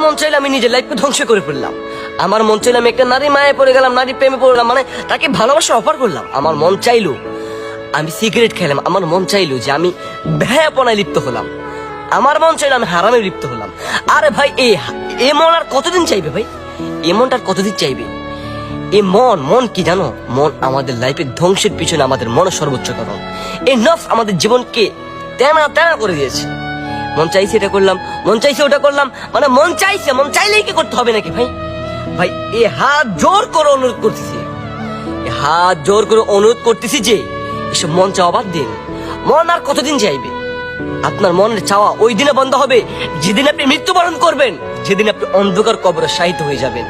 মন চাইলে আমি নিজের লাইফকে ধ্বংস করে ফেললাম। আমার মন চাইলে আমি একটা নারী মায়ে পড়ে গেলাম, নারী প্রেমে পড়লাম, মানে তাকে ভালোবাসা অফার করলাম। আমার মন চাইলো আমি সিগারেট খেলাম, আমার মন চাইলো যে আমি ভ্যাপনায় লিপ্ত হলাম, আমার মন চাইলো আমি হারামে লিপ্ত হলাম। আরে ভাই এ মন আর কতদিন চাইবে ভাই? এ মনটা আর কতদিন চাইবে? এই মন কি জানো? মন আমাদের লাইফের ধ্বংসের পিছনে আমাদের মনের সর্বোচ্চ কারণ। এই নফস আমাদের জীবনকে তেনা তেনা করে দিয়েছে। মন চাইছে এটা করলাম, মন চাইছে ওটা করলাম, মানে মন চাইছে, মন চাইলেই কি করতে হবে নাকি ভাই? ভাই এ হাত জোর করে অনুরোধ করতেছি, হাত জোর করে অনুরোধ করতেছি যে এসব মন চাওয়া বাদ দিন। মন আর কতদিন চাইবে? আপনার মনের চাওয়া ওই দিনে বন্ধ হবে যেদিন আপনি মৃত্যুবরণ করবেন, যেদিন আপনি অন্ধকার কবরে শায়িত হয়ে যাবেন,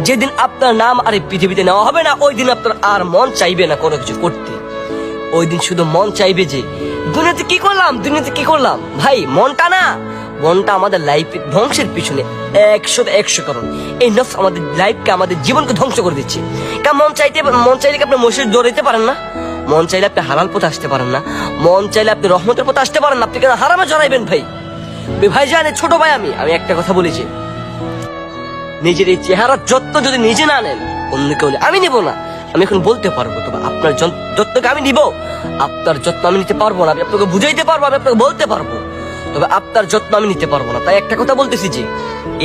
যেদিন আপনার নাম আর এই পৃথিবীতে নেওয়া হবে না। ওই দিন আপনার আর মন চাইবে না কোনো কিছু করতে। ওই দিন শুধু মন চাইবে যে দুনিয়াতে কি করলাম, দুনিয়াতে কি করলাম। ভাই মনটা না, মনটা আমাদের লাইফের ধ্বংসের পিছনে 100 কারণ। এই নফস আমাদের লাইফকে, আমাদের জীবনকে ধ্বংস করে দিচ্ছে। কারণ মন চাইলে কি আপনি মসজিদ দৌড়াইতে পারেন না? মন চাইলে আপনি হালাল পথে আসতে পারেন না? মন চাইলে আপনি রহমতের পথে আসতে পারেন না? আপনি কেন হারামে জড়াইবেন ভাই? ভাই জানে ছোট ভাই, আমি একটা কথা বলেছি, নিজের এই চেহারার যত্ন যদি নিজে না নেন, অন্য কেউ আমি নিব না। আমি এখন বলতে পারবো, তবে আপনার যত্নকে আমি নিব, আপনার যত্ন আমি নিতে পারবো না। আমি আপনাকে বুঝাইতে পারবো, আমি আপনাকে বলতে পারবো, তবে আপনার যত্ন আমি নিতে পারবো না। তাই একটা কথা বলতেছি যে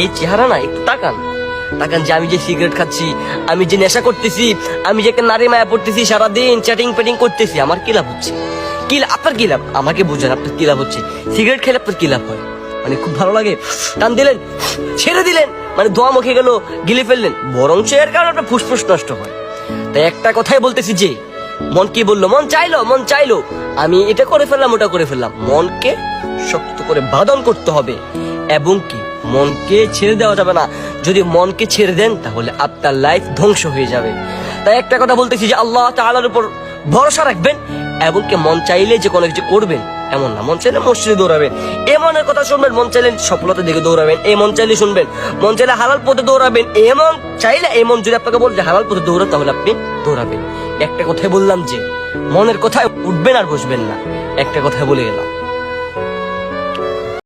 এই চেহারা না, একটু তাকান যে আমি যে সিগারেট খাচ্ছি, আমি যে নেশা করতেছি, আমি যে একটা নারী মায়া পড়তেছি, সারাদিন চ্যাটিং পেটিং করতেছি, আমার কি লাভ হচ্ছে? আপনার কি লাভ? আমাকে বুঝেন, আপনার কি লাভ হচ্ছে? সিগারেট খেলে আপনার কি লাভ হয়? মানে খুব ভালো লাগে, টান দিলেন, ছেড়ে দিলেন, মানে দোয়া মুখে গেল, গিলে ফেললেন, বরং এর কারণে আপনার ফুসফুস নষ্ট হয়। তাই একটা কথাই বলতেছি যে মন কি বললো? মন চাইলো আমি এটা করে ফেললাম, ওটা করে ফেললাম। মনকে শক্ত করে বাঁধন করতে হবে, এবং কি মনকে ছেড়ে দেওয়া যাবে না। যদি মনকে ছেড়ে দেন তাহলে আপনার লাইফ ধ্বংস হয়ে যাবে। তাই একটা কথা বলতেছি যে আল্লাহ তাআলার উপর ভরসা রাখবেন, এবং কি মন চাইলে যে কোনো কিছু করবেন এমন না। মন চাইলে মসজিদে দৌড়াবেন, এ মনের কথা শুনবেন। মন চাইলে সফলতা দিকে দৌড়াবেন, এই মন চাইলে শুনবেন। মন চাইলে হালাল পথে দৌড়াবেন, এমন চাইলে এই মন যদি আপনাকে বল যে হালাল পথে দৌড়ান, তাহলে আপনি দৌড়াবেন। একটা কথাই বললাম যে মনের কথায় উঠবেন আর বসবেন না, একটা কথাই বলে গেলাম।